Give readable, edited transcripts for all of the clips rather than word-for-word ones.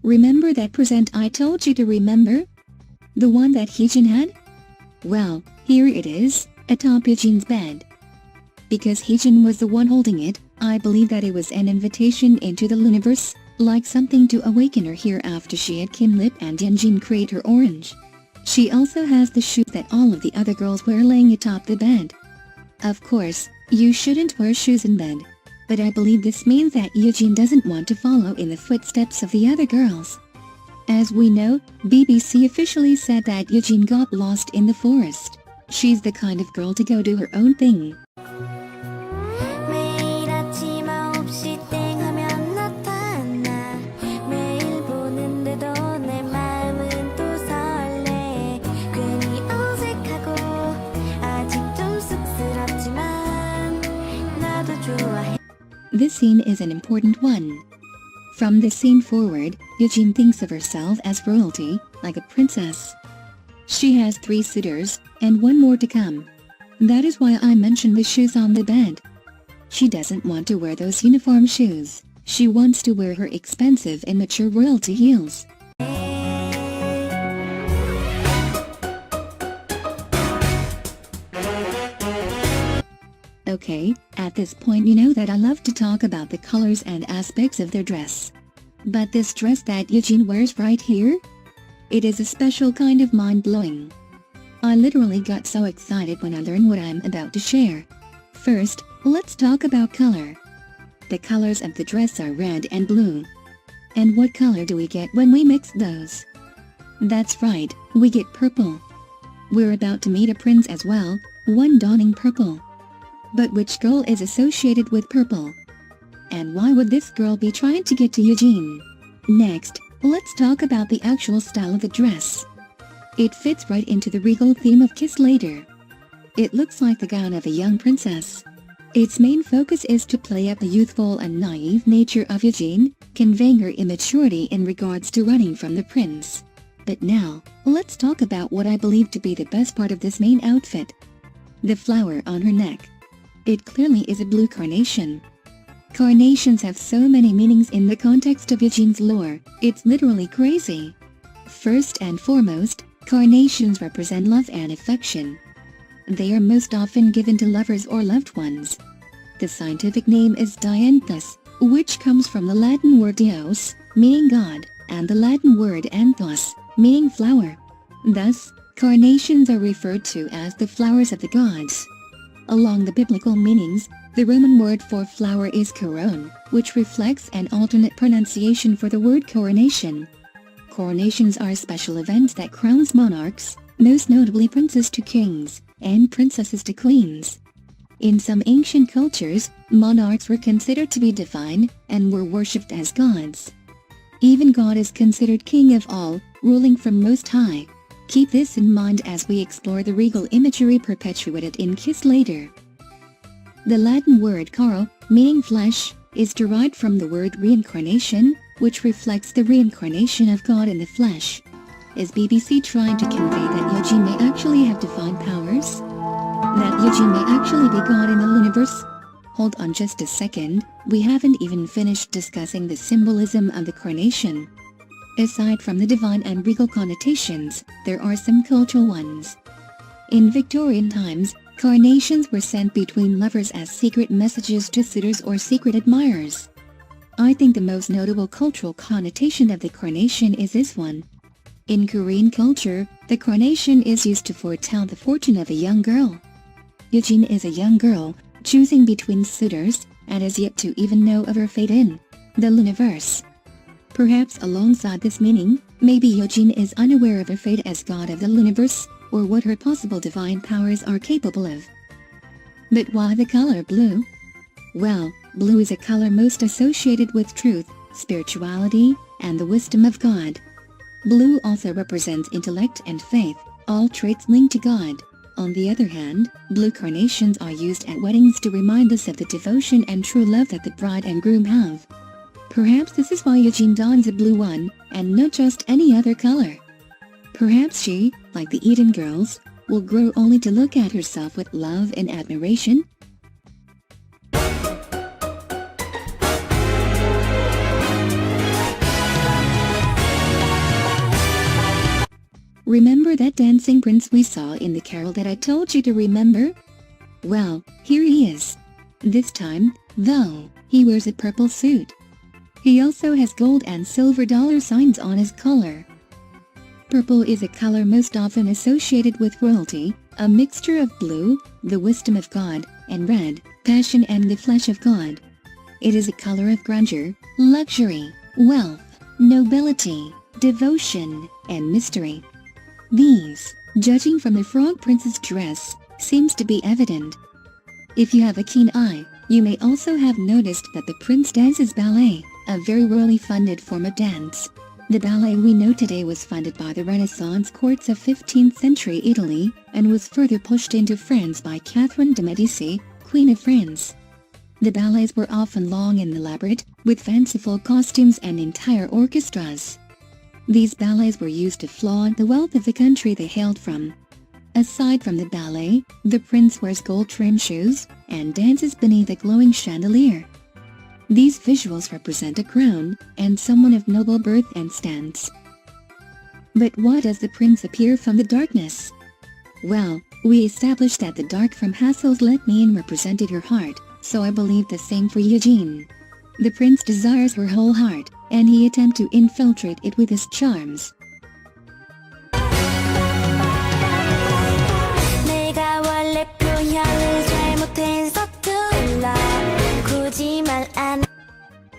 Remember that present I told you to remember? The one that Heejin had? Well, here it is, atop Heejin's bed. Because Heejin was the one holding it, I believe that it was an invitation into the Looniverse, like something to awaken her here after she had Kim Lip and Yeonjin create her orange. She also has the shoes that all of the other girls wear laying atop the bed. Of course, you shouldn't wear shoes in bed. But I believe this means that Yeonjin doesn't want to follow in the footsteps of the other girls. As we know, BBC officially said that Yeonjin got lost in the forest. She's the kind of girl to go do her own thing. This scene is an important one. From this scene forward, Yeonjin thinks of herself as royalty, like a princess. She has 3 suitors, and 1 more to come. That is why I mentioned the shoes on the bed. She doesn't want to wear those uniform shoes. She wants to wear her expensive and mature royalty heels. Okay, at this point you know that I love to talk about the colors and aspects of their dress. But this dress that Yeonjin wears right here? It is a special kind of mind-blowing. I literally got so excited when I learned what I'm about to share. First, let's talk about color. The colors of the dress are red and blue. And what color do we get when we mix those? That's right, we get purple. We're about to meet a prince as well, one donning purple. But which girl is associated with purple? And why would this girl be trying to get to Yeonjin? Next, let's talk about the actual style of the dress. It fits right into the regal theme of Kiss Later. It looks like the gown of a young princess. Its main focus is to play up the youthful and naive nature of Yeonjin, conveying her immaturity in regards to running from the prince. But now, let's talk about what I believe to be the best part of this main outfit. The flower on her neck. It clearly is a blue carnation. Carnations have so many meanings in the context of Yeonjin's lore, it's literally crazy. First and foremost, carnations represent love and affection. They are most often given to lovers or loved ones. The scientific name is dianthus, which comes from the Latin word dios, meaning God, and the Latin word anthos, meaning flower. Thus, carnations are referred to as the flowers of the gods. Along the biblical meanings, the Roman word for flower is koron, which reflects an alternate pronunciation for the word coronation. Coronations are special events that crowns monarchs, most notably princes to kings, and princesses to queens. In some ancient cultures, monarchs were considered to be divine and were worshipped as gods. Even God is considered king of all, ruling from Most High. Keep this in mind as we explore the regal imagery perpetuated in Kiss Later. The Latin word caro, meaning flesh, is derived from the word reincarnation, which reflects the reincarnation of God in the flesh. Is BBC trying to convey that Yeonjin may actually have divine powers? That Yeonjin may actually be God in the Looniverse? Hold on just a second, we haven't even finished discussing the symbolism of the carnation. Aside from the divine and regal connotations, there are some cultural ones. In Victorian times, carnations were sent between lovers as secret messages to suitors or secret admirers. I think the most notable cultural connotation of the carnation is this one. In Korean culture, the carnation is used to foretell the fortune of a young girl. Yeonjin is a young girl, choosing between suitors, and is yet to even know of her fate in the Looniverse. Perhaps alongside this meaning, maybe Yeonjin is unaware of her fate as god of the Looniverse, or what her possible divine powers are capable of. But why the color blue? Well, blue is a color most associated with truth, spirituality, and the wisdom of God. Blue also represents intellect and faith, all traits linked to God. On the other hand, blue carnations are used at weddings to remind us of the devotion and true love that the bride and groom have. Perhaps this is why Yeonjin dons a blue one, and not just any other color. Perhaps she, like the Eden girls, will grow only to look at herself with love and admiration. Remember that dancing prince we saw in the carol that I told you to remember? Well, here he is. This time, though, he wears a purple suit. He also has gold and silver dollar signs on his collar. Purple is a color most often associated with royalty, a mixture of blue, the wisdom of God, and red, passion and the flesh of God. It is a color of grandeur, luxury, wealth, nobility, devotion, and mystery. These, judging from the Frog Prince's dress, seems to be evident. If you have a keen eye, you may also have noticed that the prince dances ballet, a very royally funded form of dance. The ballet we know today was funded by the Renaissance courts of 15th century Italy, and was further pushed into France by Catherine de' Medici, Queen of France. The ballets were often long and elaborate, with fanciful costumes and entire orchestras. These ballets were used to flaunt the wealth of the country they hailed from. Aside from the ballet, the prince wears gold-trimmed shoes, and dances beneath a glowing chandelier. These visuals represent a crown, and someone of noble birth and stance. But why does the prince appear from the darkness? Well, we established that the dark from Hassel's Let Me In represented her heart, so I believe the same for Eugene. The prince desires her whole heart, and he attempts to infiltrate it with his charms.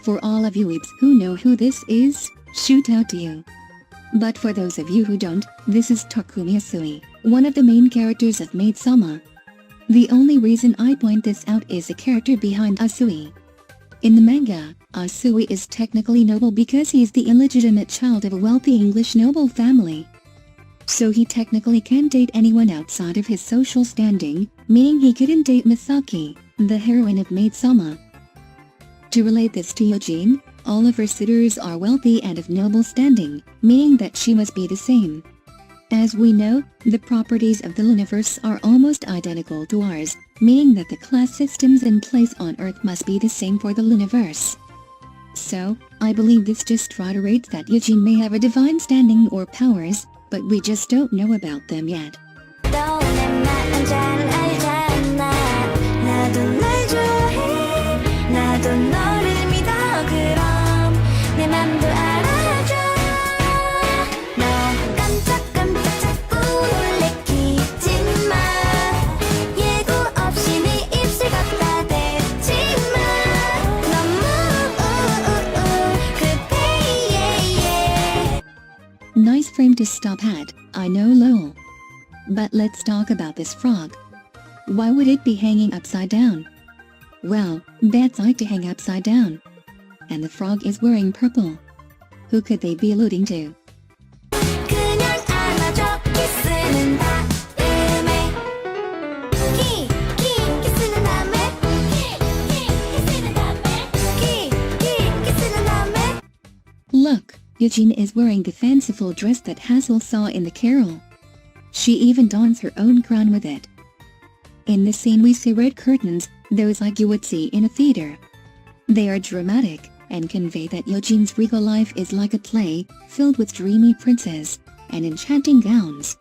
For all of you weeps who know who this is, shoot out to you. But for those of you who don't, this is Takumi Asui, one of the main characters of Maid-sama. The only reason I point this out is the character behind Asui. In the manga, Asui is technically noble because he is the illegitimate child of a wealthy English noble family. So he technically can't date anyone outside of his social standing, meaning he couldn't date Misaki, the heroine of Maid-sama. To relate this to Eugene, all of her suitors are wealthy and of noble standing, meaning that she must be the same. As we know, the properties of the Loonaverse are almost identical to ours, meaning that the class systems in place on Earth must be the same for the Loonaverse. So, I believe this just reiterates that Eugene may have a divine standing or powers, but we just don't know about them yet. Nice frame to stop at, I know lol. But let's talk about this frog. Why would it be hanging upside down? Well, bats like to hang upside down. And the frog is wearing purple. Who could they be alluding to? Look, Eugene is wearing the fanciful dress that Hassel saw in the carol. She even dons her own crown with it. In this scene we see red curtains, those like you would see in a theater. They are dramatic, and convey that Eugene's regal life is like a play, filled with dreamy princes, and enchanting gowns.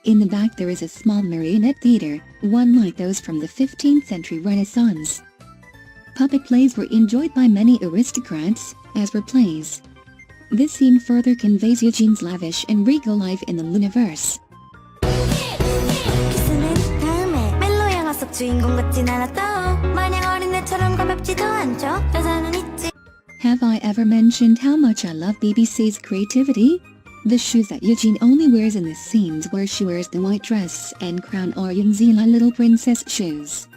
In the back there is a small marionette theater, one like those from the 15th century Renaissance. Puppet plays were enjoyed by many aristocrats, as were plays. This scene further conveys Eugene's lavish and regal life in the Loonaverse. Have I ever mentioned how much I love BBC's creativity? The shoes that Eugene only wears in the scenes where she wears the white dress and crown are Youngzilla Little Princess shoes.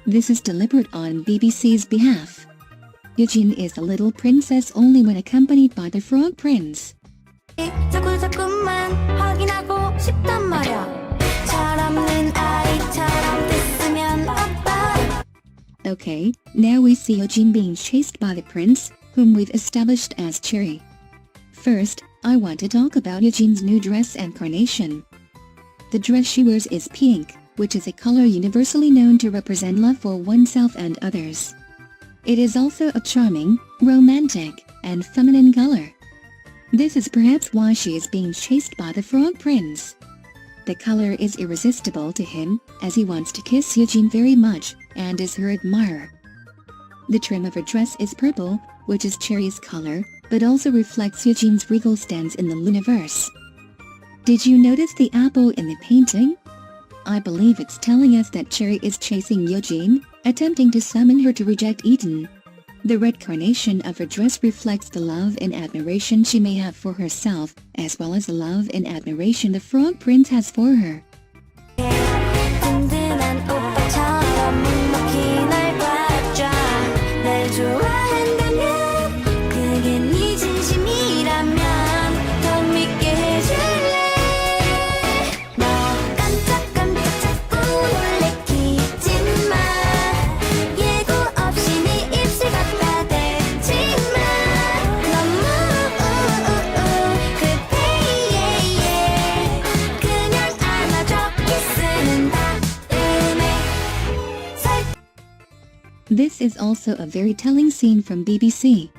This is deliberate on BBC's behalf. Eugene is a little princess only when accompanied by the Frog Prince. Okay, now we see Eugene being chased by the prince, whom we've established as Cherry. First, I want to talk about Eugene's new dress and carnation. The dress she wears is pink, which is a color universally known to represent love for oneself and others. It is also a charming, romantic, and feminine color. This is perhaps why she is being chased by the Frog Prince. The color is irresistible to him, as he wants to kiss Eugene very much, and is her admirer. The trim of her dress is purple, which is Cherry's color, but also reflects Eugene's regal stance in the Loonaverse. Did you notice the apple in the painting? I believe it's telling us that Cherry is chasing Eugene, attempting to summon her to reject Eden. The red carnation of her dress reflects the love and admiration she may have for herself, as well as the love and admiration the Frog Prince has for her. This is also a very telling scene from BBC.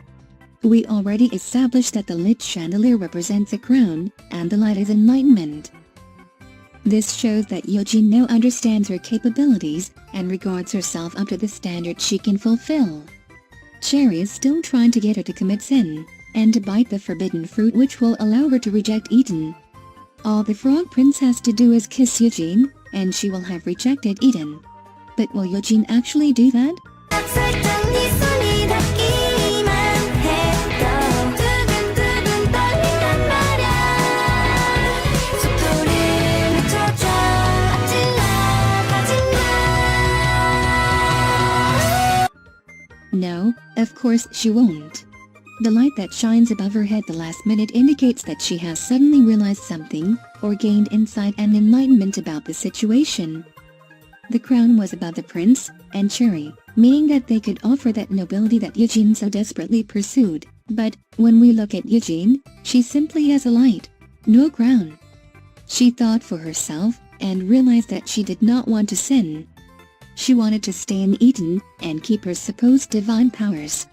We already established that the lit chandelier represents a crown, and the light is enlightenment. This shows that Eugene now understands her capabilities and regards herself up to the standard she can fulfill. Cherry is still trying to get her to commit sin, and to bite the forbidden fruit which will allow her to reject Eden. All the Frog Prince has to do is kiss Eugene, and she will have rejected Eden. But will Eugene actually do that? No, of course she won't. The light that shines above her head the last minute indicates that she has suddenly realized something, or gained insight and enlightenment about the situation. The crown was above the prince and Cherry, meaning that they could offer that nobility that Eugene so desperately pursued. But when we look at Eugene, she simply has a light, no crown. She thought for herself and realized that she did not want to sin. She wanted to stay in Eden and keep her supposed divine powers.